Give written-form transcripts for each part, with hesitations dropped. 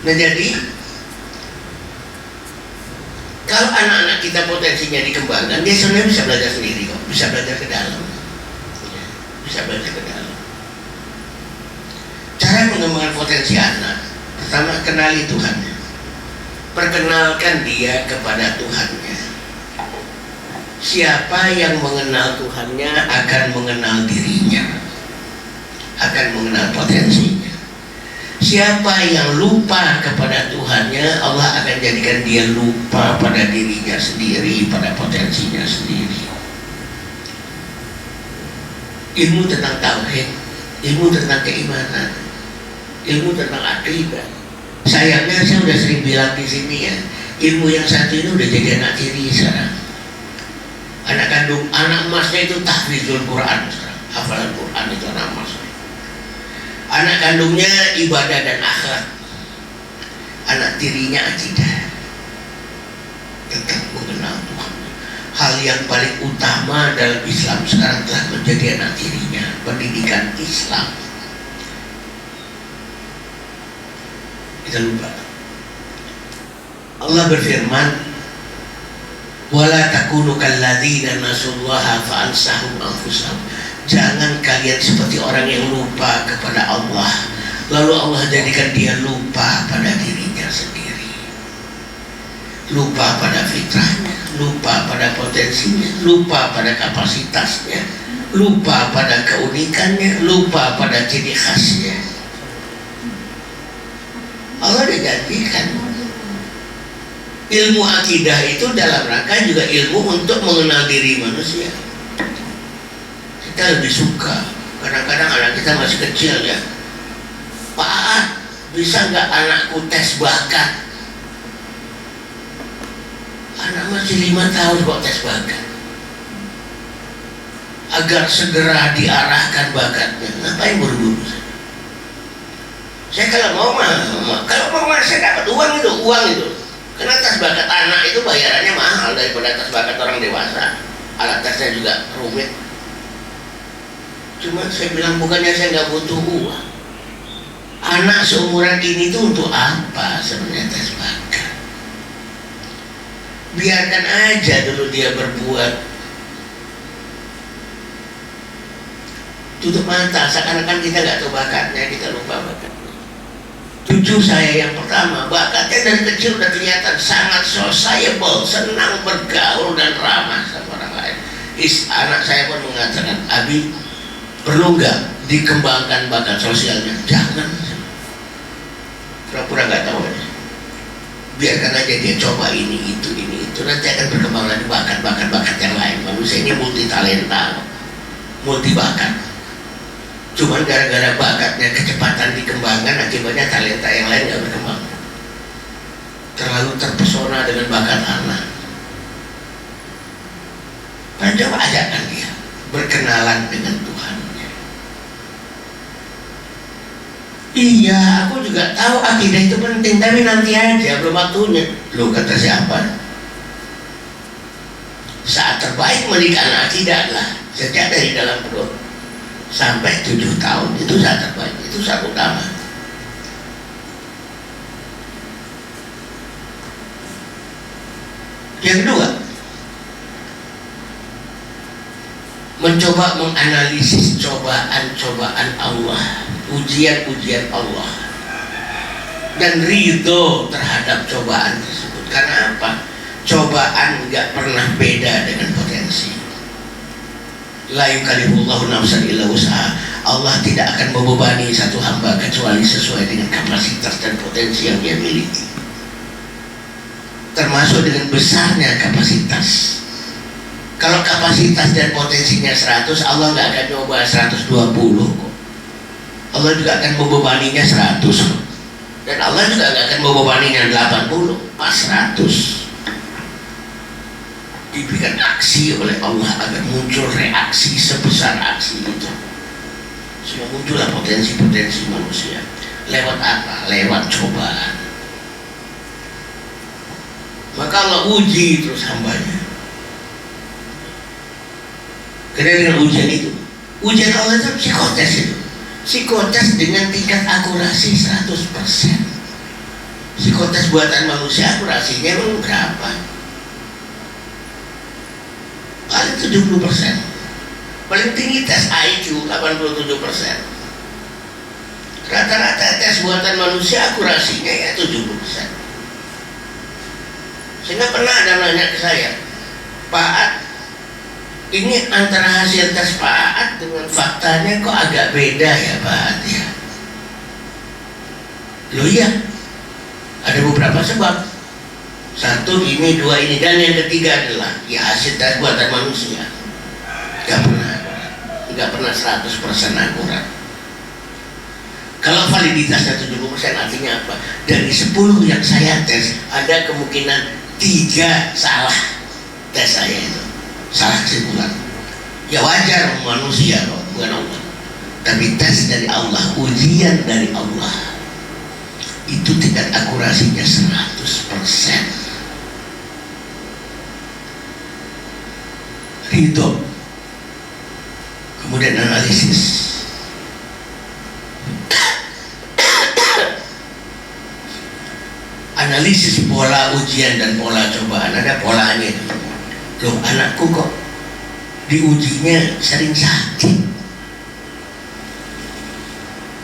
Nah jadi kalau anak-anak kita potensinya dikembangkan, dia sebenarnya bisa belajar sendiri kok, bisa belajar ke dalam, bisa belajar ke dalam. Cara mengembangkan potensi anak, pertama kenali Tuhannya, perkenalkan dia kepada Tuhannya. Siapa yang mengenal Tuhannya akan mengenal dirinya, akan mengenal potensinya. Siapa yang lupa kepada Tuhannya, Allah akan jadikan dia lupa pada dirinya sendiri, pada potensinya sendiri. Ilmu tentang tauhid, ilmu tentang keimanan, ilmu tentang akidah. Sayangnya saya udah sering bilang di sini ya, ilmu yang satu ini udah jadi anak tiri sekarang. Anak kandung, anak emasnya itu tahfizul Quran sekarang, hafalan Quran itu anak emasnya. Anak kandungnya ibadah dan akhlak, anak tirinya akidah, tetap mengenal Tuhan. Hal yang paling utama dalam Islam sekarang telah menjadi anak tirinya, pendidikan Islam. Kita lupa. Allah berfirman, wala takunu kalladzina nasullaha fa ansahum anfusahum. Jangan kalian seperti orang yang lupa kepada Allah, lalu Allah jadikan dia lupa pada dirinya sendiri, lupa pada fitrahnya, lupa pada potensinya, lupa pada kapasitasnya, lupa pada keunikannya, lupa pada ciri khasnya. Allah dijanjikan ilmu akidah itu dalam rangka juga ilmu untuk mengenal diri manusia. Kita lebih suka, kadang-kadang anak kita masih kecil ya, Pak, bisa nggak anakku tes bakat? Anak masih 5 tahun kok tes bakat, agar segera diarahkan bakatnya. Ngapain buru-buru? Saya kalau mau saya dapat uang itu. Karena tes bakat anak itu bayarannya mahal daripada tes bakat orang dewasa. Alat tesnya juga rumit. Cuma saya bilang bukannya saya nggak butuh uang. Anak seumuran ini tuh untuk apa sebenarnya tes bakat? Biarkan aja dulu dia berbuat. Tutup mata, seakan-akan kita nggak tahu bakatnya, kita lupa bakatnya. Cucu saya yang pertama, bakatnya dari kecil udah kelihatan sangat sociable, senang bergaul dan ramah sama orang lain. Anak saya pun mengatakan, Abi, perlu nggak dikembangkan bakat sosialnya? Jangan, pura-pura nggak tahu aja. Biarkan aja dia coba ini itu, nanti akan berkembang lagi bakat yang lain. Manusia ini multi talenta, multi bakat. Cuman gara-gara bakatnya kecepatan dikembangkan, akibatnya talenta yang lain nggak berkembang. Terlalu terpesona dengan bakat anak. Coba ajakan dia berkenalan dengan Tuhan. Iya, aku juga tahu akidah itu penting, tapi nanti aja, belum waktunya. Loh, kata siapa? Saat terbaik menikah akidah adalah sejak dari dalam perut sampai 7 tahun, itu saat terbaik, itu saat utama. Yang kedua, mencoba menganalisis cobaan-cobaan Allah, ujian-ujian Allah, dan ridho terhadap cobaan tersebut. Karena apa? Cobaan nggak pernah beda dengan potensi. La yukallifullahu nafsan illa wus'aha. Allah tidak akan membebani satu hamba kecuali sesuai dengan kapasitas dan potensi yang dia miliki, termasuk dengan besarnya kapasitas. Kalau kapasitas dan potensinya 100, Allah nggak akan coba 120 kok. Allah juga akan membebaninya 100, dan Allah juga nggak akan membebaninya 80, pas 100. Diberikan aksi oleh Allah agar muncul reaksi sebesar aksi itu. Sehingga muncullah potensi-potensi manusia. Lewat apa? Lewat cobaan. Maka Allah uji terus hambanya. Karena dengan ujian itu, ujian Allah itu psikotes itu. Psikotes dengan tingkat akurasi 100%. Psikotes buatan manusia akurasinya emang berapa? Paling 70%. Paling tinggi tes IQ 87%. Rata-rata tes buatan manusia akurasinya ya 70%. Sehingga pernah ada nanya ke saya, Pak Aat, ini antara hasil tes Pak Aat dengan faktanya kok agak beda ya Pak Aat ya? Loh iya, ada beberapa sebab. Satu ini, dua ini, dan yang ketiga adalah ya hasil tes buatan manusia. Gak pernah 100% akurat. Kalau validitasnya 70% artinya apa? Dari 10 yang saya tes, ada kemungkinan 3 salah tes saya itu. Salah kesimpulan. Ya wajar, manusia kok, bukan Allah. Tapi tes dari Allah, ujian dari Allah, itu tingkat akurasinya 100%. Ridho, kemudian analisis. Analisis pola ujian dan pola cobaan, ada polanya. Loh, anakku kok diujinya sering sakit,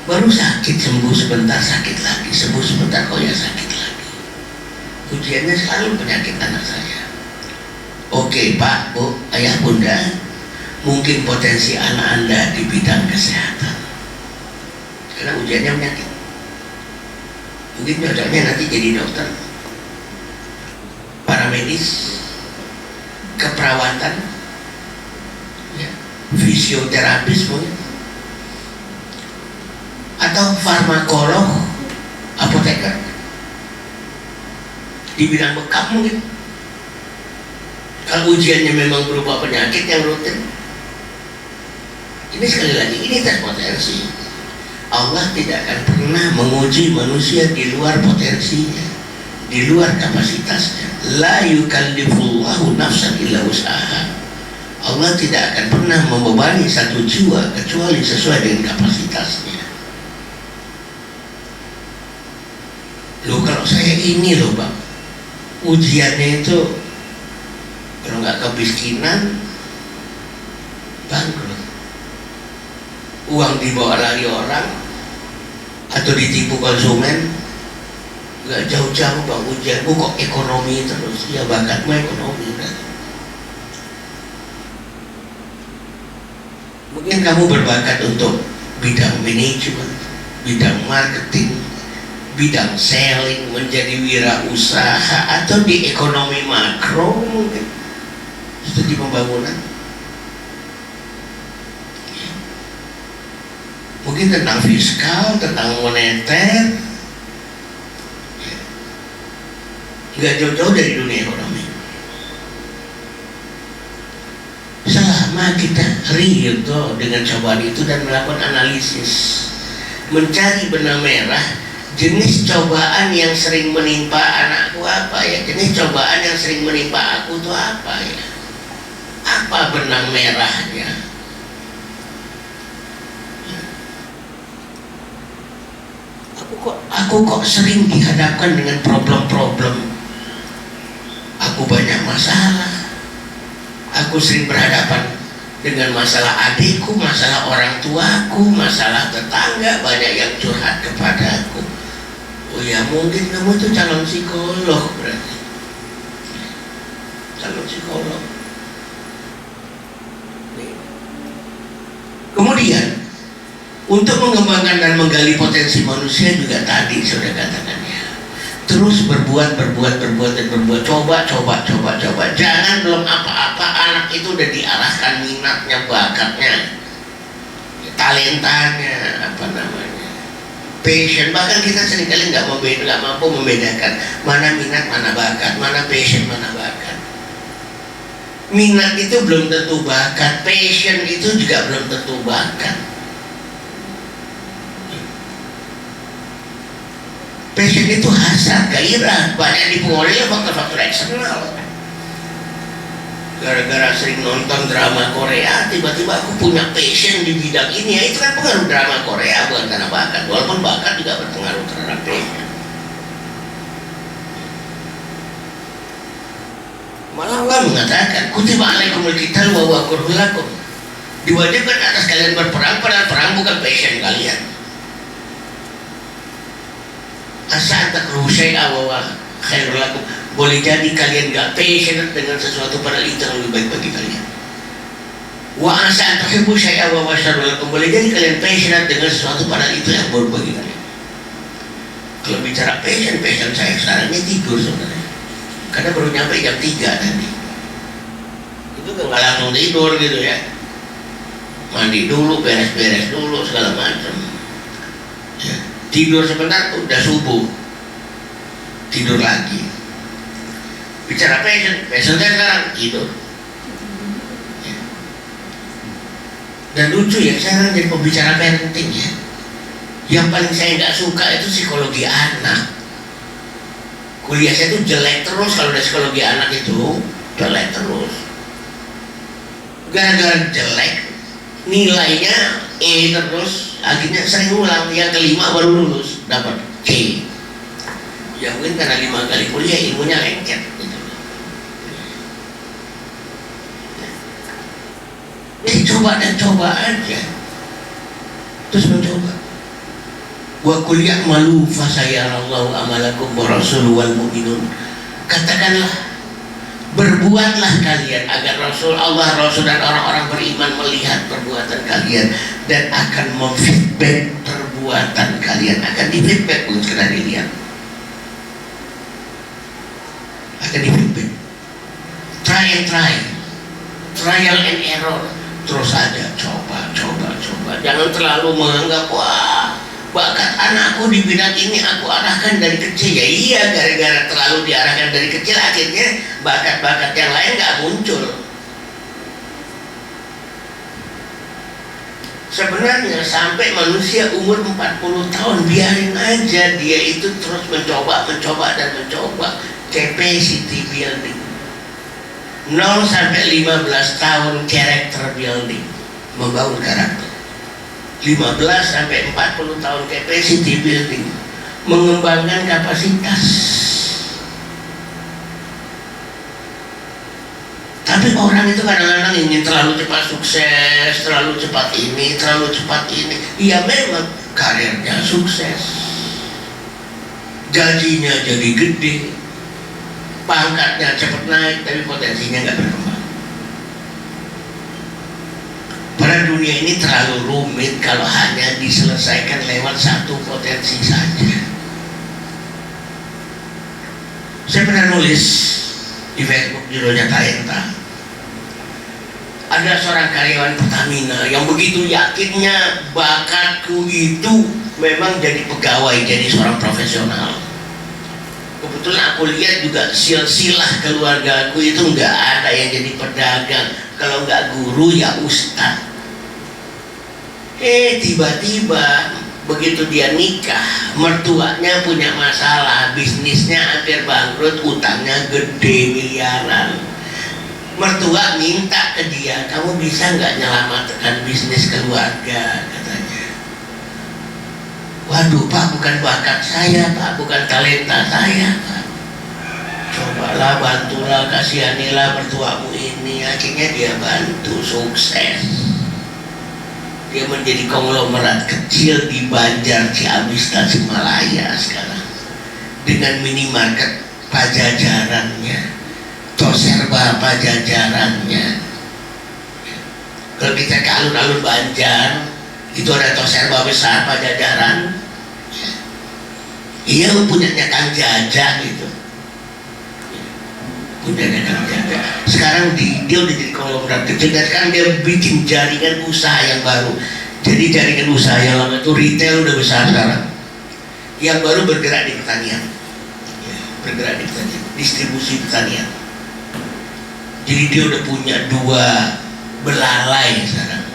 baru sakit, sembuh sebentar sakit lagi, sembuh sebentar kok ya sakit lagi. Ujiannya selalu penyakit anak saya. Oke Pak, Bu, Ayah, Bunda, mungkin potensi anak Anda di bidang kesehatan, karena ujiannya penyakit. Mungkin cocoknya nanti jadi dokter, paramedis, keperawatan, ya, fisioterapis mungkin, atau farmakolog, apoteker, di bidang bekam mungkin. Kalau ujiannya memang berupa penyakit yang rutin, ini sekali lagi, ini tes potensi. Allah tidak akan pernah menguji manusia di luar potensinya, di luar kapasitasnya. La yukallifullahu nafsan illa wus'aha. Allah tidak akan pernah membebani satu jiwa kecuali sesuai dengan kapasitasnya. Loh, kalau saya ini loh Pak, ujiannya itu kalau nggak kemiskinan, bangkrut, uang dibawa lari orang, atau ditipu konsumen, nggak jauh-jauh Bang ujianmu kok ekonomi terus. Ya bakatmu ekonomi kan? Mungkin kamu berbakat untuk bidang manajemen, bidang marketing, bidang selling, menjadi wirausaha, atau di ekonomi makro mungkin studi pembangunan, mungkin tentang fiskal, tentang moneter, nggak jauh-jauh dari dunia ekonomi. Selama kita ridho dengan cobaan itu dan melakukan analisis, mencari benang merah, jenis cobaan yang sering menimpa anakku apa ya, jenis cobaan yang sering menimpa aku itu apa ya, apa benang merahnya. Aku kok sering dihadapkan dengan problem-problem. Aku banyak masalah. Aku sering berhadapan dengan masalah adikku, masalah orang tuaku, masalah tetangga, banyak yang curhat kepadaku. Oh ya, mungkin kamu itu calon psikolog berarti. Calon psikolog. Kemudian untuk mengembangkan dan menggali potensi manusia juga tadi sudah katakan ya, terus berbuat, coba. Jangan belum apa-apa anak itu udah diarahkan minatnya, bakatnya, talentanya, apa namanya, passion. Bahkan kita seringkali nggak mampu membedakan mana minat, mana bakat, mana passion, mana bakat. Minat itu belum tentu bakat, passion itu juga belum tentu bakat. Passion itu hasrat, gairah, banyak dipengaruhi oleh faktor-faktor eksternal. Gara-gara sering nonton drama Korea, tiba-tiba aku punya passion di bidang ini, ya itu kan pengaruh drama Korea, bukan karena bakat. Walaupun bakat juga berpengaruh terhadap passion. Malah Allah mengatakan kutiba alaikumul qital wa huwa kurhun lakum, diwajibkan atas kalian berperang, padahal perang bukan passion kalian. Asa takrahu syai'a wa huwa khairul lakum, boleh jadi kalian gak passionate dengan sesuatu padahal itu yang lebih baik bagi kalian. Wa asa tuhibbu syai'a wa huwa syarrul lakum, boleh jadi kalian passionate dengan sesuatu padahal itu yang buruk bagi kalian. Kalau bicara passion saya sekarang ini tidur sebenarnya, karena baru nyampe jam 3 tadi. Itu kan gak langsung tidur gitu ya, mandi dulu, beres-beres dulu segala macam ya. Tidur sebentar udah subuh, tidur lagi. Bicara passion saya sekarang tidur ya. Dan lucu ya, sekarang jadi pembicara parenting ya. Yang paling saya nggak suka itu psikologi anak. Kuliah saya itu jelek terus kalau dari psikologi anak itu, jelek terus. Gara-gara jelek, nilainya E terus, akhirnya sering ulang. Yang kelima baru lulus, dapat C. Ya mungkin karena 5 kali kuliah ilmunya lengket gitu. Jadi coba dan coba aja, terus mencoba. Wa kuliah malu fasayarallahu amalakum wa rasuluhu wal mu'minun. Katakanlah, berbuatlah kalian agar Rasul Allah, Rasul dan orang-orang beriman melihat perbuatan kalian dan akan memfeedback perbuatan kalian, akan di-feedback, bukan sekedar dilihat, akan di-feedback. Trial and error, terus aja coba. Jangan terlalu menganggap wah bakat anakku di bidang ini aku arahkan dari kecil. Ya iya, gara-gara terlalu diarahkan dari kecil akhirnya bakat-bakat yang lain gak muncul. Sebenarnya sampai manusia umur 40 tahun biarin aja dia itu terus mencoba. Capacity building 0 sampai 15 tahun character building, membangun karakter. 15 sampai 40 tahun capacity building, mengembangkan kapasitas. Tapi orang itu kadang-kadang ingin terlalu cepat sukses, terlalu cepat ini. Iya memang karirnya sukses, gajinya jadi gede, pangkatnya cepat naik, tapi potensinya nggak berkembang. Pada dunia ini terlalu rumit kalau hanya diselesaikan lewat satu potensi saja. Saya pernah nulis di Facebook judulnya Talenta. Ada seorang karyawan Pertamina yang begitu yakinnya bakatku itu memang jadi pegawai, jadi seorang profesional. Kebetulan aku lihat juga silsilah keluargaku itu nggak ada yang jadi pedagang, kalau nggak guru ya ustadz. Tiba-tiba begitu dia nikah, mertuanya punya masalah, bisnisnya hampir bangkrut, utangnya gede miliaran. Mertua minta ke dia, kamu bisa nggak nyelamatkan bisnis keluarga, katanya. Waduh Pak, bukan bakat saya Pak, bukan talenta saya Pak. Cobalah, bantulah, kasihanilah mertuamu ini. Akhirnya dia bantu, sukses. Dia menjadi konglomerat kecil di Banjar, Ciamis, Tasikmalaya sekarang, dengan minimarket pajajarannya, toserba pajajarannya. Kalau kita ke alun-alun Banjar, itu ada toserba besar pajajaran. Iya, punyanya Kang Jajak gitu. Punyanya Kang Jajak. Sekarang dia udah jadi konglomerat kecil, dan sekarang dia bikin jaringan usaha yang baru. Jadi jaringan usaha yang lama itu retail udah besar sekarang, yang baru bergerak di pertanian ya, distribusi pertanian. Jadi dia udah punya 2 belalai sekarang,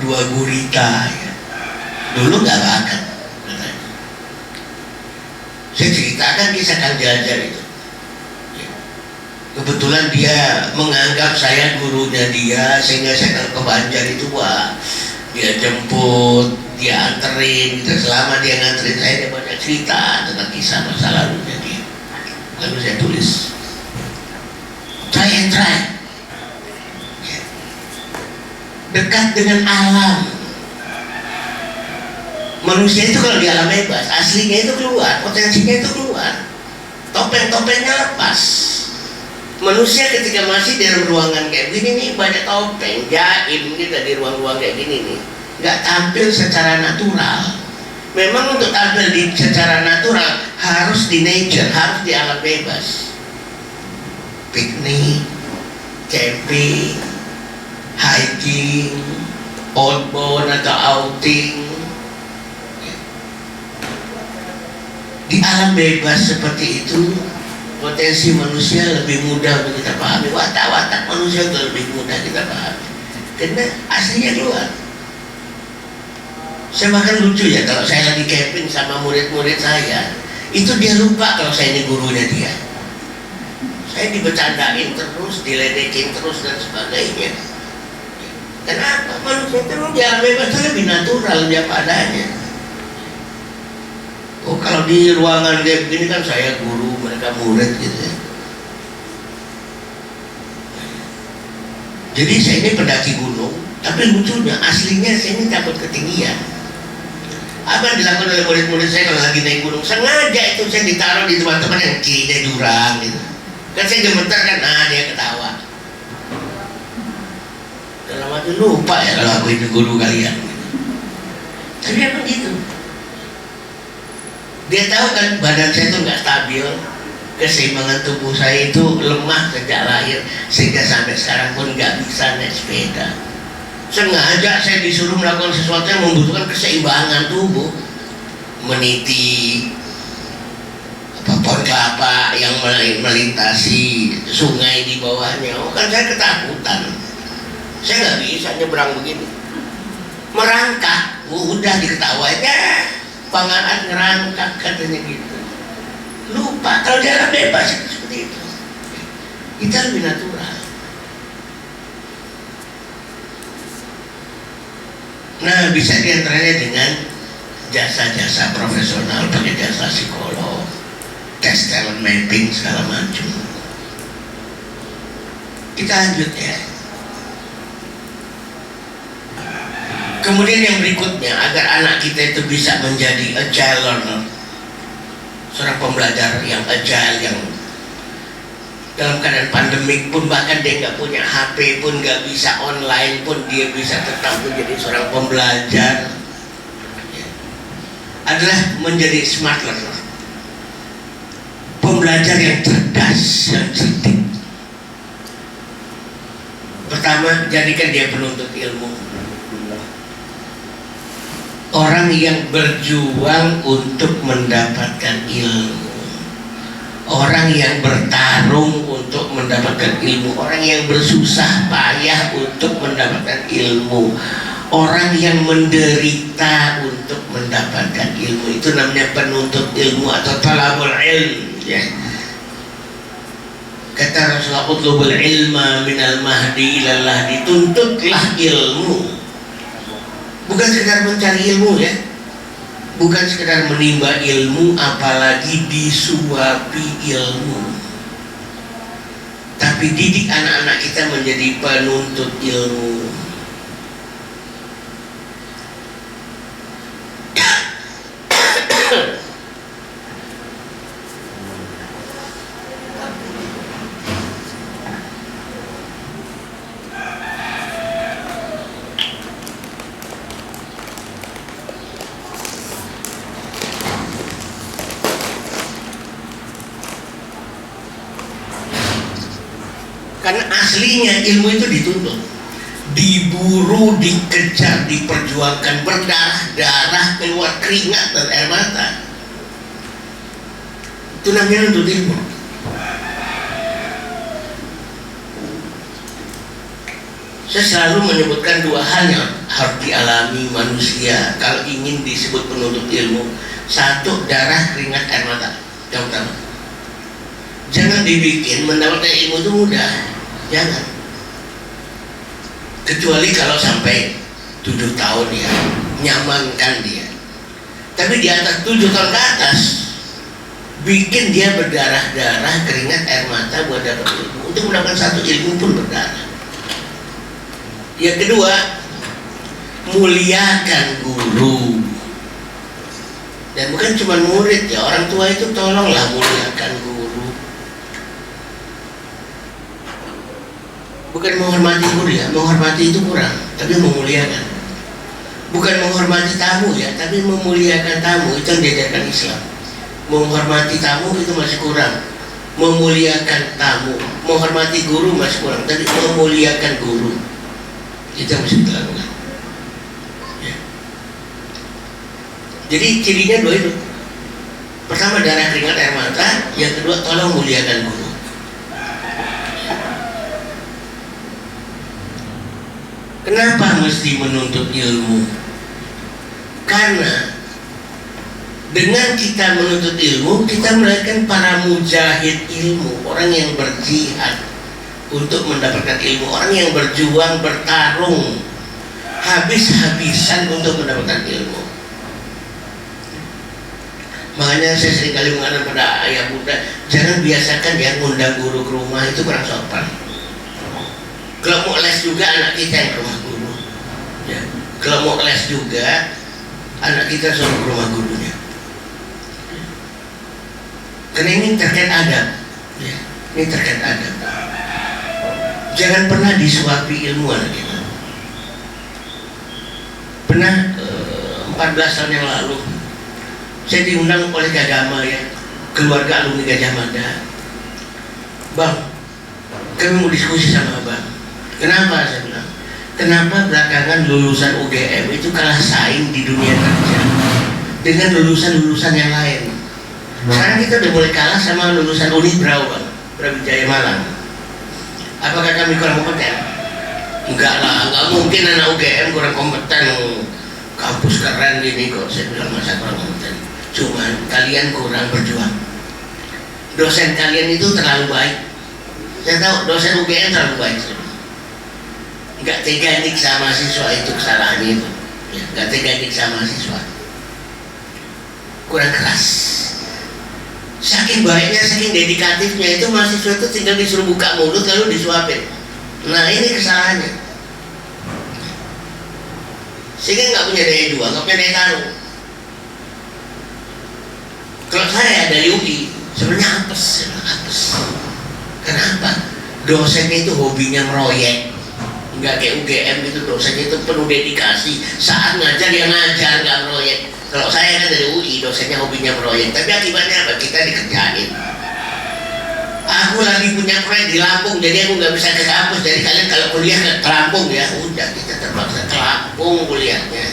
2 gurita ya. Dulu nggak bakat katanya. Saya ceritakan kisah Kang Jajar itu. Kebetulan dia menganggap saya gurunya dia, sehingga saya kalau ke Banjar itu wah, dia jemput, dia anterin gitu. Selama dia nganterin saya, dia banyak cerita tentang kisah masa lalunya dia. Lalu saya tulis. try and try. Dekat dengan alam. Manusia itu kalau di alam bebas, aslinya itu keluar, potensinya itu keluar. Topeng-topengnya lepas. Manusia ketika masih dalam ruangan kayak gini nih, banyak topeng, jaim kita di ruang-ruang kayak gini nih, nggak tampil secara natural. Memang untuk tampil secara natural harus di nature, harus di alam bebas. Piknik, camping, hiking, outbound atau outing. Di alam bebas seperti itu, potensi manusia lebih mudah untuk kita pahami. Watak-watak manusia itu lebih mudah kita pahami, karena aslinya keluar. Saya bahkan lucu ya, kalau saya lagi camping sama murid-murid saya, itu dia lupa kalau saya ini gurunya dia. Saya dibercandain terus, diledekin terus dan sebagainya. Kenapa? Manusia itu di alam bebas itu lebih natural, lebih apa adanya. Oh, kalau di ruangan kayak begini kan saya guru, mereka murid gitu ya. Jadi saya ini pendaki gunung, tapi lucunya aslinya saya ini takut ketinggian. Apa yang dilakukan oleh murid-murid saya kalau lagi naik gunung? Sengaja itu saya ditaruh di tempat-tempat yang kirinya jurang gitu. Kan saya gemetar kan, dia ketawa. Dalam hati lupa ya kalau aku ini guru kalian. Tapi emang gitu. Dia tahu kan badan saya itu nggak stabil, keseimbangan tubuh saya itu lemah sejak lahir, sehingga sampai sekarang pun nggak bisa naik sepeda. Sengaja saya disuruh melakukan sesuatu yang membutuhkan keseimbangan tubuh, meniti pohon kelapa yang melintasi sungai di bawahnya. Oh, kan saya ketakutan, saya nggak bisa nyebrang begini, merangkak. Udah diketawain ya, panganan ngerangkak katanya gitu. Lupa kalau dia bebas itu seperti itu. Kita lebih natural. Nah, bisa diantaranya dengan jasa-jasa profesional, pakai jasa psikolog, tes talent mapping segala macam. Kita lanjut ya. Kemudian yang berikutnya, agar anak kita itu bisa menjadi agile learner, seorang pembelajar yang agile, yang dalam keadaan pandemik pun, bahkan dia nggak punya HP pun, nggak bisa online pun, dia bisa tetap menjadi seorang pembelajar, adalah menjadi smart learner, pembelajar yang cerdas, yang cerdik. Pertama, jadikan dia penuntut ilmu, orang yang berjuang untuk mendapatkan ilmu, orang yang bertarung untuk mendapatkan ilmu, orang yang bersusah payah untuk mendapatkan ilmu, orang yang menderita untuk mendapatkan ilmu. Itu namanya penuntut ilmu atau talabul ilm ya. Kata Rasulullah, utlubul ilma minal mahdi ilal lahdi, tuntutlah ilmu. Bukan sekedar mencari ilmu ya, bukan sekedar menimba ilmu, apalagi disuapi ilmu, tapi didik anak-anak kita menjadi penuntut ilmu. Karena aslinya ilmu itu dituntut, diburu, dikejar, diperjuangkan, berdarah-darah, keluar keringat dan air mata. Itu namanya nuntut ilmu. Saya selalu menyebutkan dua hal yang harus dialami manusia kalau ingin disebut penuntut ilmu. Satu, darah, keringat, air mata. Yang pertama, jangan dibikin mendapatkan ilmu itu mudah. Jangan. Kecuali kalau sampai 7 tahun ya, nyamankan dia. Tapi di atas 7 tahun ke atas, bikin dia berdarah-darah, keringat, air mata buat dapat ilmu, Untuk mendapatkan satu ilmu pun berdarah. Yang kedua, muliakan guru. Dan bukan cuma murid ya, orang tua itu tolonglah muliakan guru. Bukan menghormati guru ya, menghormati itu kurang, tapi memuliakan. Bukan menghormati tamu ya, tapi memuliakan tamu, itu yang diajarkan Islam. Menghormati tamu itu masih kurang, memuliakan tamu. Menghormati guru masih kurang, tapi memuliakan guru itu yang mesti kita lakukan ya. Jadi cirinya dua itu. Pertama, darah keringat air mata. Yang kedua, tolong muliakan guru. Kenapa mesti menuntut ilmu? Karena dengan kita menuntut ilmu, kita melahirkan para mujahid ilmu, orang yang berjihad untuk mendapatkan ilmu, orang yang berjuang, bertarung habis-habisan untuk mendapatkan ilmu. Makanya saya sering kali mengatakan pada ayah bunda, jangan biasakan ya ngundang guru ke rumah, itu kurang sopan. Kalau mau les juga anak kita yang ke rumah guru ya. Kalau mau les juga anak kita suruh ke rumah gurunya. Karena ini terkait adab ya. Ini terkait adab. Jangan pernah disuapi ilmu anak kita. Pernah 14 tahun yang lalu saya diundang oleh Gagama ya, keluarga alumni Gajah Mada. Bang, kami mau diskusi sama abang. Kenapa? Saya bilang, kenapa belakangan lulusan UGM itu kalah saing di dunia kerja dengan lulusan-lulusan yang lain? Sekarang kita udah mulai kalah sama lulusan Unibrau, Bang, Brawijaya Malang. Apakah kami kurang kompeten? Enggak lah, enggak mungkin anak UGM kurang kompeten. Kampus keren gini kok. Saya bilang, masa kurang kompeten? Cuman kalian kurang berjuang. Dosen kalian itu terlalu baik. Saya tahu dosen UGM terlalu baik. Enggak tega nyiksa mahasiswa, itu kesalahannya itu ya, enggak tega nyiksa mahasiswa, kurang keras. Saking baiknya, saking dedikatifnya itu mahasiswa itu tinggal disuruh buka mulut lalu disuapin. Nah ini kesalahannya, sehingga nggak punya daya juang, nggak punya daya taruh. Kalau saya dari UI sebenarnya apes. Kenapa? Dosennya itu hobinya meroyek. Nggak kayak UGM itu, dosennya itu penuh dedikasi. Saat ngajar dia ngajar, nggak meroyek. Kalau saya kan dari UI, dosennya hobinya meroyek. Tapi akibatnya apa? Kita dikerjain. Aku lagi punya proyek di Lampung, jadi aku nggak bisa ke kampus. Jadi kalian kalau kuliah ke Lampung ya, udah kita terpaksa ke Lampung kuliahnya.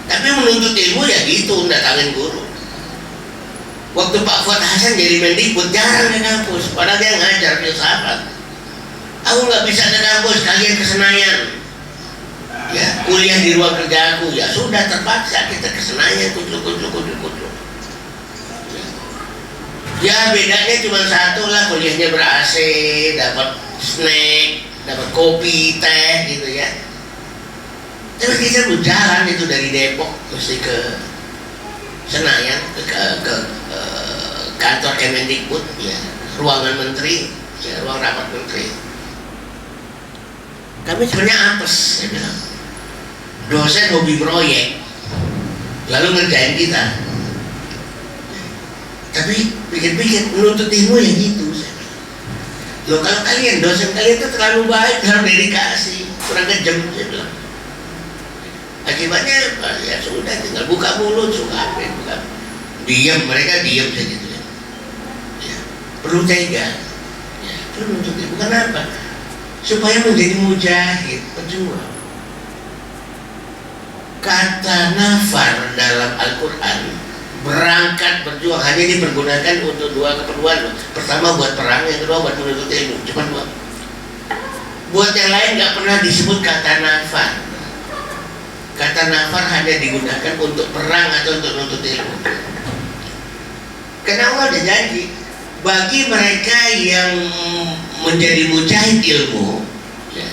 Tapi menuntut ilmu ya gitu, datangin guru. Waktu Pak Fuad Hasan jadi Mendikbud jarang ke kampus, padahal dia ngajar filsafat. Aku nggak bisa ke kampus, kalian ke Senayan. Ya, kuliah di ruang kerja aku, ya sudah terpaksa kita ke Senayan, kucuk. Ya bedanya cuma satu lah, kuliahnya ber-AC, dapat snack, dapat kopi, teh gitu ya. Tapi kita berjalan itu dari Depok mesti ke Senayan, ke kantor Kemendikbud ya, ruangan menteri, ya ruang rapat menteri. Kami sebenarnya apes, saya bilang. Dosen hobi proyek, lalu ngerjain kita. Tapi pikir-pikir menuntut ilmu ya gitu. Loh kalau kalian, dosen kalian itu terlalu baik, terlalu dedikasi, kurang kejam, saya bilang. Akibatnya ya sudah, tinggal buka mulut, suka apa, buka. Diam, mereka diam saja gitu ya. Ya, perlu tega. Ya, itu menuntut ilmu. Kenapa? Supaya menjadi mujahid, pejuang. Kata nafar dalam Al-Quran, berangkat berjuang, hanya dipergunakan untuk dua keperluan. Pertama buat perang, yang kedua buat menuntut ilmu. Cuma dua. Buat yang lain nggak pernah disebut kata nafar. Kata nafar hanya digunakan untuk perang atau untuk menuntut ilmu. Karena Allah ada janji, bagi mereka yang menjadi mujahid ilmu, ya,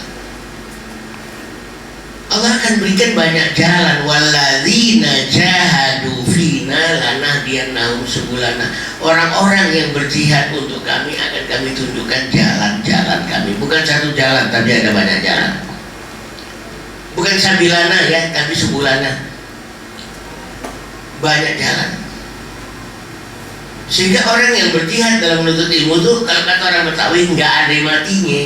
Allah akan berikan banyak jalan. Walladzina jahadu fina lanahdiyannahum subulana. Orang-orang yang berjihad untuk kami akan kami tunjukkan jalan-jalan kami. Bukan satu jalan, tapi ada banyak jalan. Bukan sabilana ya, tapi subulana. Banyak jalan. Sehingga orang yang berjihad dalam menuntut ilmu itu, kalau kata orang Betawi, nggak ada matinya.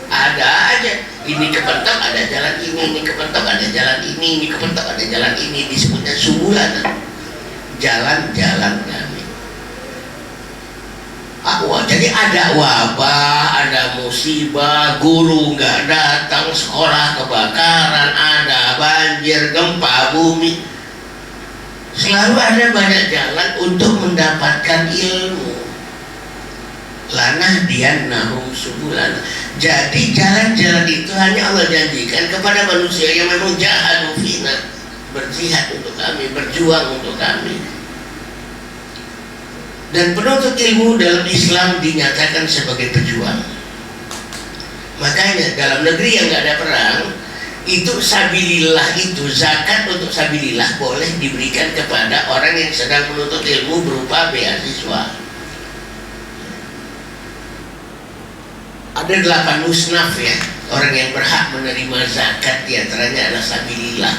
Ada aja. Ini kepentok ada jalan ini kepentok ada jalan ini kepentok ada jalan ini, disebutnya subulana. Jalan-jalan kami. Jadi ada wabah, ada musibah, guru nggak datang, sekolah kebakaran, ada banjir, gempa bumi. Selalu ada banyak jalan untuk mendapatkan ilmu. Lanahdiyannahum subulana. Jadi jalan-jalan itu hanya Allah janjikan kepada manusia yang memang jahadu fina, berjihad untuk kami, berjuang untuk kami. Dan penuntut ilmu dalam Islam dinyatakan sebagai pejuang. Makanya dalam negeri yang nggak ada perang, itu sabilillah, itu zakat untuk sabilillah boleh diberikan kepada orang yang sedang menuntut ilmu berupa beasiswa. Ada 8 musnaf ya, orang yang berhak menerima zakat, diantaranya adalah sabilillah,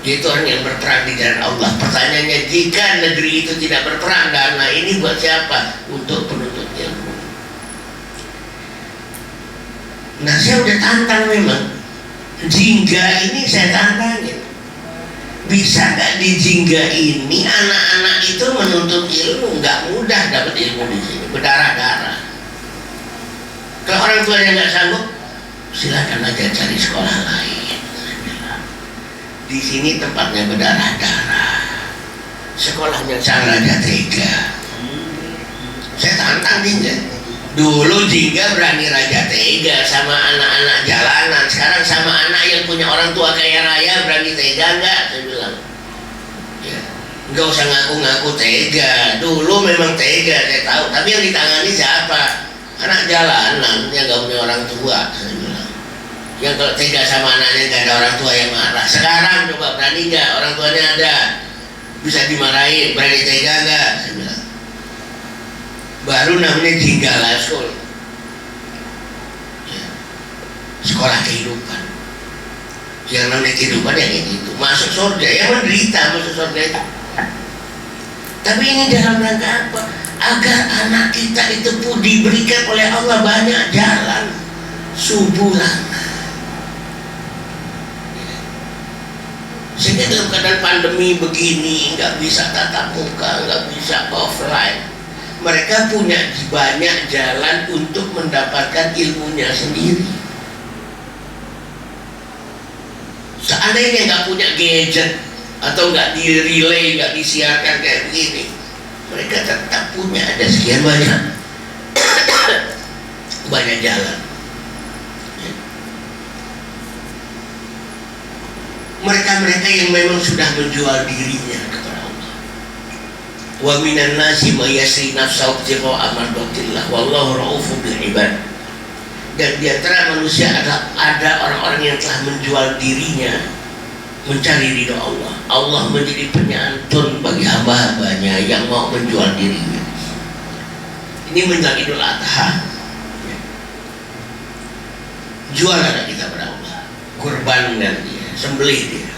yaitu orang yang berperang di jalan Allah. Pertanyaannya, jika negeri itu tidak berperang, dana ini buat siapa? Untuk penuntut ilmu. Nah, saya udah tantang memang. Jingga ini saya tantangin. Bisa gak di Jingga ini anak-anak itu menuntut ilmu? Gak mudah dapat ilmu di sini, berdarah-darah. Kalau orang tuanya nggak sanggup, silakan aja cari sekolah lain. Di sini tempatnya berdarah-darah. Sekolahnya Sang Raja Tega. Saya tantang Jingga. Dulu Jingga berani Raja Tega sama anak-anak jalanan. Sekarang sama anak yang punya orang tua kaya raya berani tega nggak? Saya bilang. Ya, nggak usah ngaku-ngaku tega. Dulu memang tega, saya tahu. Tapi yang ditangani siapa? Anak jalanan yang gak punya orang tua, saya bilang. Yang kalau tega sama anaknya gak ada orang tua yang marah. Sekarang coba berani gak? Orang tuanya ada, bisa dimarahin, berani tega gak? Saya bilang. Baru namanya Jinggala School ya. Sekolah kehidupan. Yang namanya kehidupan yang itu masuk surga, yang menderita masuk surga itu. Tapi ini dalam rangka apa? Agar anak kita itu pun diberikan oleh Allah banyak jalan subulana. Sehingga dalam keadaan pandemi begini, nggak bisa tatap muka, nggak bisa offline, mereka punya banyak jalan untuk mendapatkan ilmunya sendiri. Seandainya nggak punya gadget atau nggak di relay, nggak disiarkan kayak begini, mereka tetap punya ada sekian banyak banyak jalan. Mereka-mereka yang memang sudah menjual dirinya kepada Allah. Wa minan nasi may yasri nafsahu ibtigha'a mardatillah wallahu ra'ufun bil ibad. Dan di antara manusia ada orang-orang yang telah menjual dirinya mencari ridho Allah. Allah menjadi penyantun bagi hamba-hambanya yang mau menjual dirinya. Ini menjelang Idul Adha. Jual anak kita pada Allah, kurbankan dia, sembelih dia.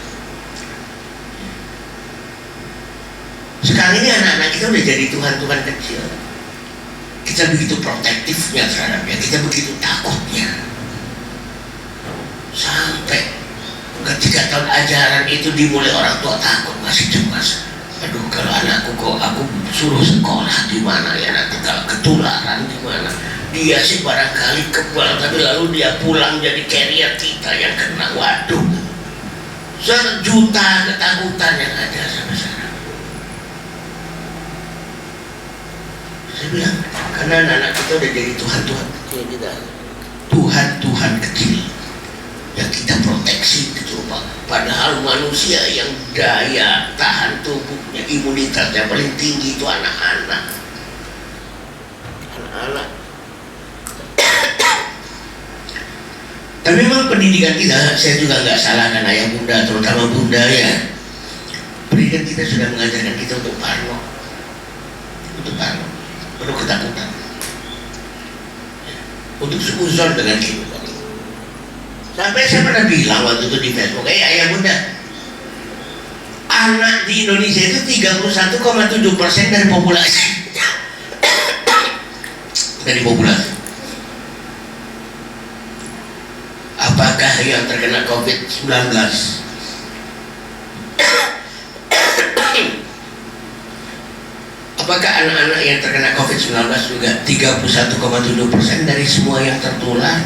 Sekarang ini anak-anak kita udah jadi Tuhan-Tuhan kecil. Kita begitu protektifnya terhadapnya, kita begitu takutnya. Sampai ketika tahun ajaran itu dimulai orang tua takut, masih cemas. Aduh, kalau anakku kok aku suruh sekolah di mana ya nanti, kalau ketularan di mana? Dia sih barangkali kebal, tapi lalu dia pulang jadi carrier kita yang kena. Waduh, sejuta ketakutan yang ada sampai sekarang. Saya bilang, karena anak kita udah jadi Tuhan-Tuhan kecil kita, Tuhan-Tuhan kecil yang kita proteksi gitu Pak. Padahal manusia yang daya tahan tubuhnya, imunitasnya paling tinggi itu anak-anak. Anak-anak. Tapi memang pendidikan kita, saya juga nggak salahkan ayah bunda, terutama bunda ya. Pendidikan kita sudah mengajarkan kita untuk parno, penuh ketakutan, untuk seuzon dengan kehidupan. Sampai saya pernah bilang waktu itu di Facebook, ayah bunda, anak di Indonesia itu 31,7% dari populasi. Dari populasi. Apakah yang terkena COVID-19 apakah anak-anak yang terkena COVID-19 juga 31,7% dari semua yang tertular?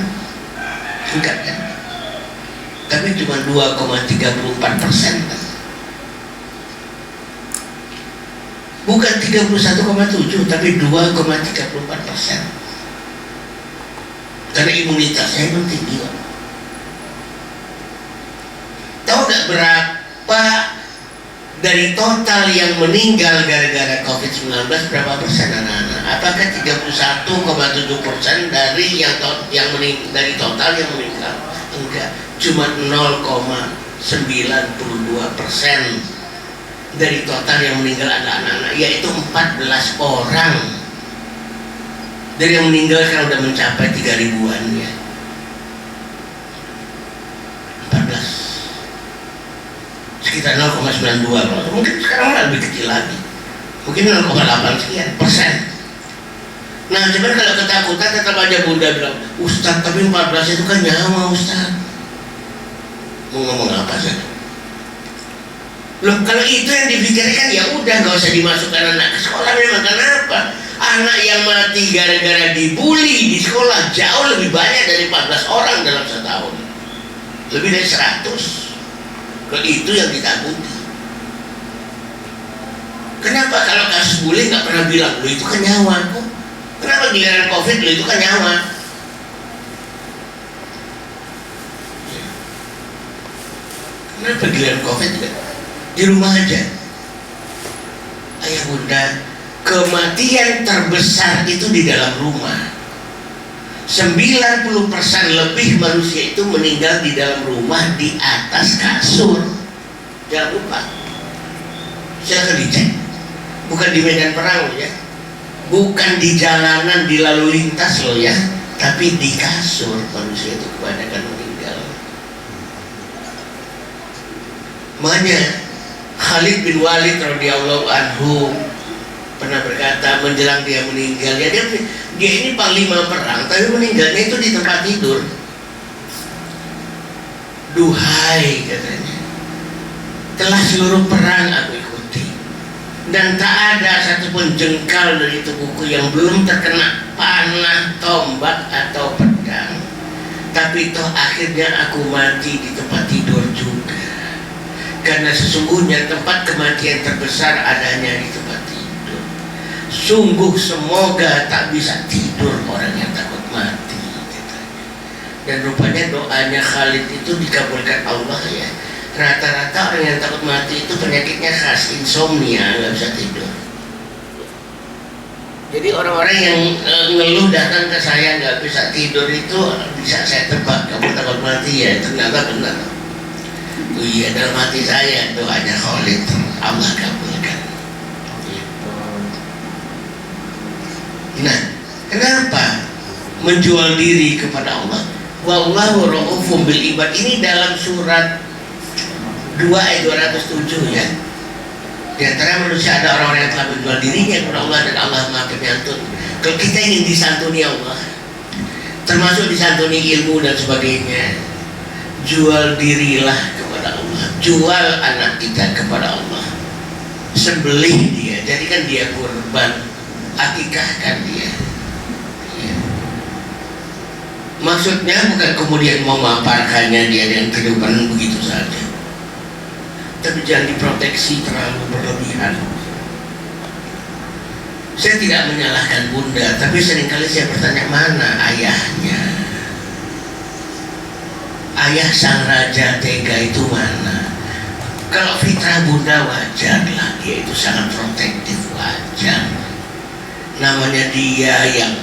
Enggak kan? Tapi cuma 2,34% kan? Bukan 31,7 tapi 2,34%. Karena imunitasnya memang tinggi. Tahu nggak berapa dari total yang meninggal gara-gara COVID-19, berapa persen anak-anak? Apakah 31,7% dari dari total yang meninggal? Enggak, cuma 0,92% dari total yang meninggal adalah anak-anak, yaitu 14 orang. Dari yang meninggal kan udah mencapai 3.000-an ya. 14. Sekitar 0,92, mungkin sekarang lebih kecil lagi, mungkin 0,8 sekian persen. Nah cuman kalau ketakutan tetap aja bunda bilang, Ustadz tapi 14 itu kan nyawa Ustadz. Mau ngomong apa sih? Loh kalau itu yang dipikirkan ya udah nggak usah dimasukkan anak ke sekolah. Memang kenapa? Anak yang mati gara-gara dibully di sekolah jauh lebih banyak dari 14 orang dalam setahun, lebih dari 100. Itu yang ditakuti. Kenapa kalau kasus bully nggak pernah bilang, lo itu kan nyawa kok? Kenapa giliran COVID lo itu kan nyawa? Kenapa giliran COVID di rumah aja? Ayah bunda, kematian terbesar itu di dalam rumah. 90% lebih manusia itu meninggal di dalam rumah, di atas kasur. Jangan lupa, silahkan dicek. Bukan di medan perang loh ya, bukan di jalanan, di lalu lintas loh ya, tapi di kasur manusia itu kebanyakan meninggal. Makanya Khalid bin Walid radhiyallahu anhu pernah berkata menjelang dia meninggal, ya dia ini panglima perang, tapi meninggalnya itu di tempat tidur. Duhai katanya, telah seluruh perang aku ikuti, dan tak ada satupun jengkal dari tubuhku yang belum terkena panah, tombak atau pedang. Tapi toh akhirnya aku mati di tempat tidur juga, karena sesungguhnya tempat kematian terbesar adanya di tempat tidur. Sungguh semoga tak bisa tidur orang yang takut mati katanya. Dan rupanya doanya Khalid itu dikabulkan Allah ya. Rata-rata orang yang takut mati itu penyakitnya khas, insomnia, nggak bisa tidur. Jadi orang-orang yang ngeluh datang ke saya nggak bisa tidur itu bisa saya tebak, kamu takut mati ya, ternyata benar. Oh iya, dalam hati saya doanya Khalid Allah kabulkan. Nah, kenapa menjual diri kepada Allah? Wallahu ra'ufum bil ibad. Ini dalam surat 2 ayat 207 ya. Di antara manusia ada orang-orang yang telah menjual dirinya kepada Allah, dan Allah Maha Penyantun. Kalau kita ingin disantuni Allah, termasuk disantuni ilmu dan sebagainya, jual dirilah kepada Allah, jual anak kita kepada Allah, sembelih dia, jadikan dia kurban, akikahkan dia ya. Maksudnya bukan kemudian memaparkannya dia dengan kehidupan begitu saja, tapi jangan diproteksi terlalu berlebihan. Saya tidak menyalahkan bunda, tapi seringkali saya bertanya, mana ayahnya? Ayah sang raja tega itu mana? Kalau fitrah bunda wajarlah, dia itu sangat protektif, wajar. Namanya dia yang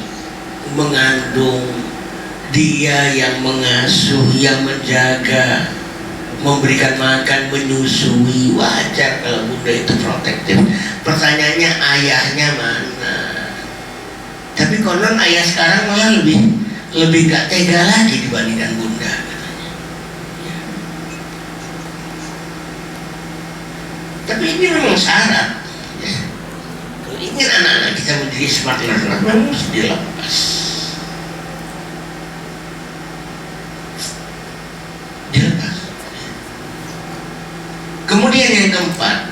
mengandung Dia yang mengasuh, yang menjaga, memberikan makan, menyusui. Wajar kalau bunda itu protektif. Pertanyaannya, ayahnya mana? Tapi konon ayah sekarang malah lebih gak tega lagi dibandingkan bunda katanya. Ya. Tapi ini memang syarat. Ya. Kalau ingin anak-anak kita menjadi smart learner, memang harus dilepas. Kemudian yang keempat,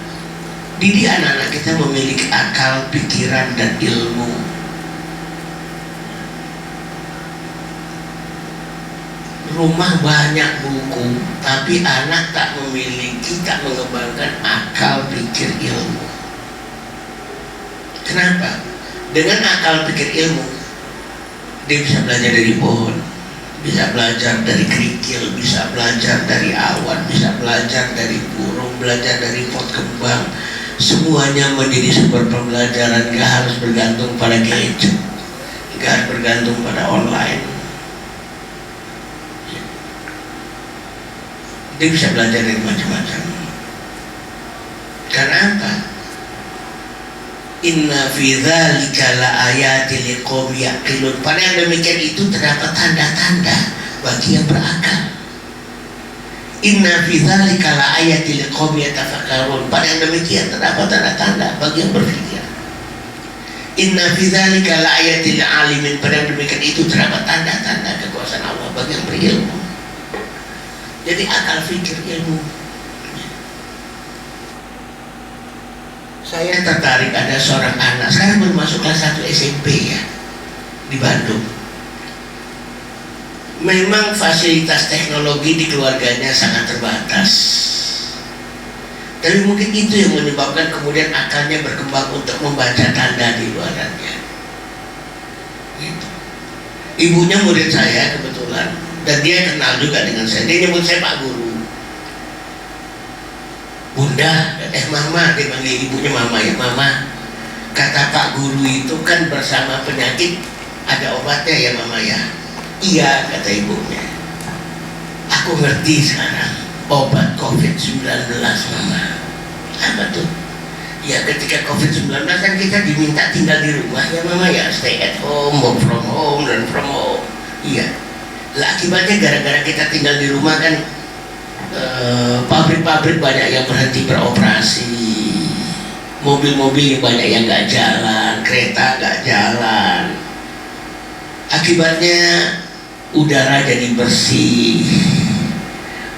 didik anak-anak kita memiliki akal, pikiran, dan ilmu. Rumah banyak buku, tapi anak tak memiliki, tak mengembangkan akal, pikir, ilmu. Kenapa? Dengan akal, pikir, ilmu, dia bisa belajar dari pohon, bisa belajar dari kerikil, bisa belajar dari awan, bisa belajar dari burung, belajar dari pot kembang. Semuanya menjadi sumber pembelajaran. Gak harus bergantung pada gadget, gak harus bergantung pada online. Dia bisa belajar dari macam-macam. Karena apa? Inna fi dzalika laayatil liqaumin yaqilun. Pada yang demikian itu terdapat tanda-tanda bagi yang berakal. Inna fi dzalika laayatil liqaumin yatafakkarun. Pada yang demikian terdapat tanda-tanda bagi yang berpikir. Inna fi dzalika laayatil alimin. Pada yang demikian itu terdapat tanda-tanda kekuasaan Allah bagi yang berilmu. Jadi akal, fikir, ilmu. Saya tertarik, ada seorang anak sekarang baru masuk kelas 1 SMP ya, di Bandung. Memang fasilitas teknologi di keluarganya sangat terbatas, tapi mungkin itu yang menyebabkan kemudian akalnya berkembang untuk membaca tanda di luarannya. Gitu. Ibunya murid saya kebetulan, dan dia kenal juga dengan saya. Dia nyebut saya Pak Guru. Bunda, mama, dia panggil ibunya mama ya, mama. Kata Pak Guru itu kan bersama penyakit ada obatnya ya mama ya. Iya, kata ibunya. Aku ngerti sekarang obat COVID-19 mama. Apa tuh? Ya ketika COVID-19 kan kita diminta tinggal di rumah ya mama ya, stay at home, work from home, learn from home. Iya. Lah akibatnya gara-gara kita tinggal di rumah kan pabrik-pabrik banyak yang berhenti beroperasi, mobil-mobil banyak yang nggak jalan, kereta nggak jalan. Akibatnya udara jadi bersih,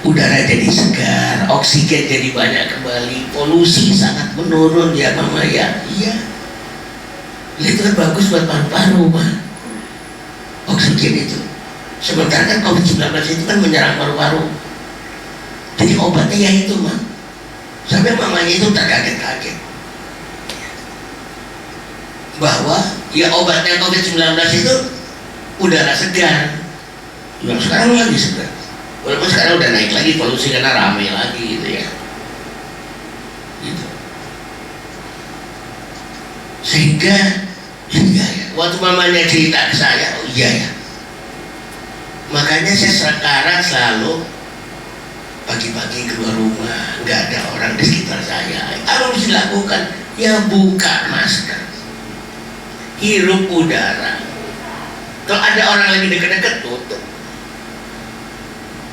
udara jadi segar, oksigen jadi banyak kembali, polusi sangat menurun ya mama ya. Iya, itu kan bagus buat paru-paru mah, oksigen itu. Sementara kan COVID-19 itu kan menyerang paru-paru. Jadi obatnya ya itu mah. Sampai mamanya itu terkaget-kaget bahwa ya obatnya COVID-19 itu udara segar. Yang sekarang lagi segar. Walaupun sekarang udah naik lagi polusi karena ramai lagi gitu ya. Gitu. Sehingga iya ya, waktu mamanya cerita ke saya, oh iya ya. Makanya saya sekarang selalu pagi-pagi keluar rumah, nggak ada orang di sekitar saya. Apa harus dilakukan? Ya buka masker, hirup udara. Kalau ada orang lagi dekat-dekat, tutup.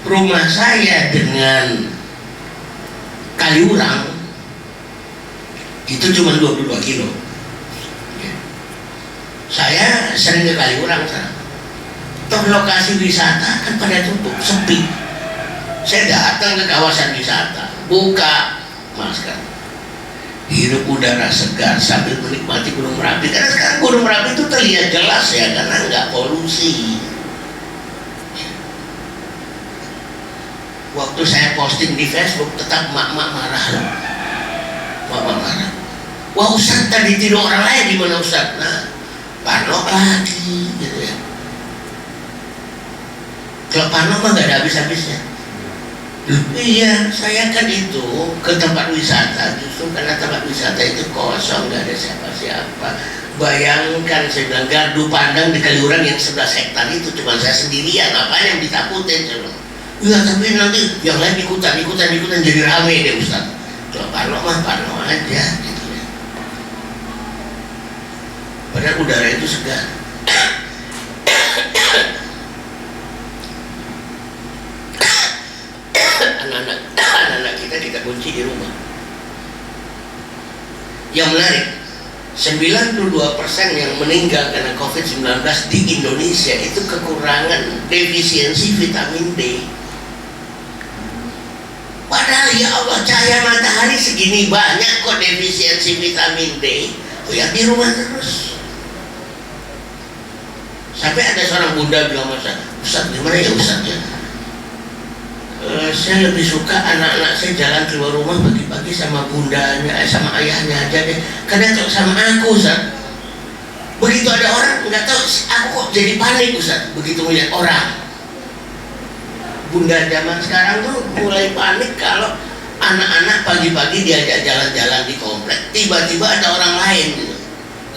Rumah saya dengan Kaliurang itu cuma 22 kilo. Saya sering ke Kaliurang sana. Toh lokasi wisata kan pada tutup, sepi. Saya datang ke kawasan wisata, buka masker, hirup udara segar sambil menikmati Gunung Merapi. Karena sekarang Gunung Merapi itu terlihat jelas ya, karena nggak polusi. Waktu saya posting di Facebook, tetap mak-mak marah loh. Mak-mak marah. Wah Ustaz, tadi tidur orang lain, gimana Ustaz? Nah, Parno lagi gitu ya. Kalau Parno mah nggak ada habis-habisnya. Iya, saya kan itu ke tempat wisata justru karena tempat wisata itu kosong, nggak ada siapa-siapa, Bayangkan, saya bilang, gardu pandang di Kaliurang yang 11 hektar itu cuma saya sendirian, apa yang ditakutin? Saya bilang, ya tapi nanti yang lain ikutan jadi rame deh Ustaz. Kalau Parno mah Parno aja gitu ya. Padahal udara itu segar. anak-anak kita kunci di rumah. Yang menarik, 92% yang meninggal karena COVID-19 di Indonesia itu kekurangan defisiensi vitamin D. Padahal ya Allah, cahaya matahari segini banyak kok defisiensi vitamin D. Oh ya, di rumah terus. Sampai ada seorang bunda bilang, Ustaz gimana ya Ustaz ya? Saya lebih suka anak-anak saya jalan keluar rumah pagi-pagi sama bundanya, sama ayahnya aja deh. Karena kalau sama aku Ustaz, begitu ada orang nggak tahu, aku kok jadi panik Ustaz begitu melihat orang. Bunda zaman sekarang tuh mulai panik kalau anak-anak pagi-pagi diajak jalan-jalan di komplek, tiba-tiba ada orang lain gitu.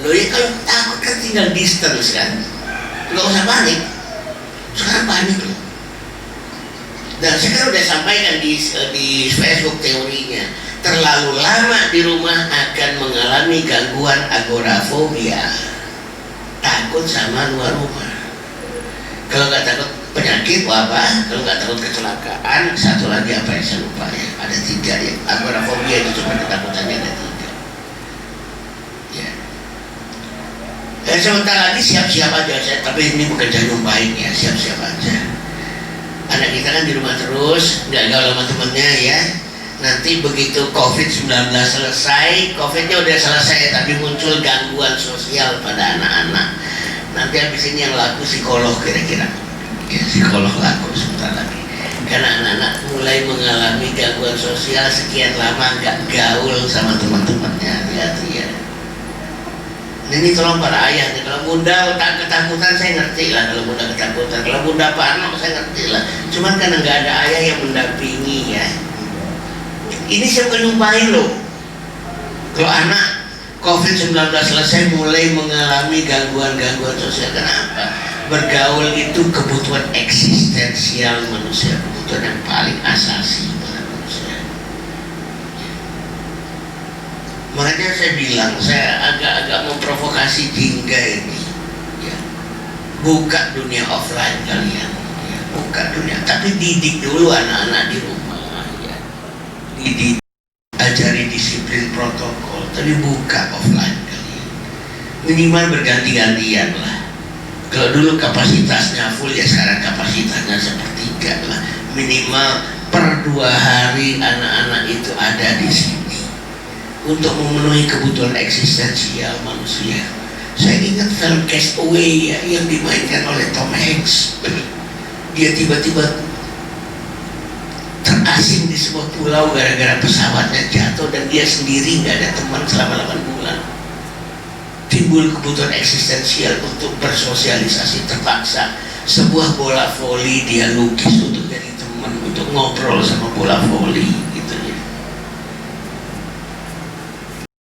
Loh ya, kalau takut kan tinggal distance kan, nggak usah panik. Sekarang panik loh. Dan saya kan udah sampaikan di Facebook teorinya, terlalu lama di rumah akan mengalami gangguan agorafobia, takut sama luar rumah. Kalau nggak takut penyakit wabah, kalau nggak takut kecelakaan, satu lagi apa yang saya lupa ya, ada 3 ya. Agorafobia itu cuma ketakutannya ada 3 ya. Dan sebentar lagi siap-siap aja saya, tapi ini bukan nyumpain ya, siap-siap aja. Anak kita kan di rumah terus, nggak gaul sama temennya ya. Nanti begitu COVID-19 selesai, COVID-nya udah selesai, tapi muncul gangguan sosial pada anak-anak. Nanti habis ini yang laku psikolog kira-kira. Ya, psikolog laku sebentar lagi. Karena anak-anak mulai mengalami gangguan sosial sekian lama nggak gaul sama teman-temannya. Hati-hati ya. Ini tolong para ayah nih, kalau bunda ketakutan saya ngerti lah, kalau bunda ketakutan, kalau bunda parno saya ngerti lah. Cuman karena nggak ada ayah yang mendampingi ya. Ini saya bukan nyumpahin loh. Kalau anak COVID-19 selesai mulai mengalami gangguan-gangguan sosial, kenapa? Bergaul itu kebutuhan eksistensial manusia, kebutuhan yang paling asasi pada manusia. Makanya saya bilang, saya agak-agak memprovokasi Jingga ini ya. Buka dunia offline kalian ya. Buka dunia, tapi didik dulu anak-anak di rumah ya. Didik, ajari disiplin protokol, tapi buka offline kalian. Minimal berganti-gantian lah. Kalau dulu kapasitasnya full ya, sekarang kapasitasnya sepertiga lah. Minimal per 2 hari anak-anak itu ada di sini untuk memenuhi kebutuhan eksistensial manusia. Saya ingat film Castaway ya, yang dimainkan oleh Tom Hanks. Dia tiba-tiba terasing di sebuah pulau gara-gara pesawatnya jatuh dan dia sendiri nggak ada teman selama 8 bulan. Timbul kebutuhan eksistensial untuk bersosialisasi terpaksa. Sebuah bola voli dia lukis untuk jadi teman, untuk ngobrol sama bola voli.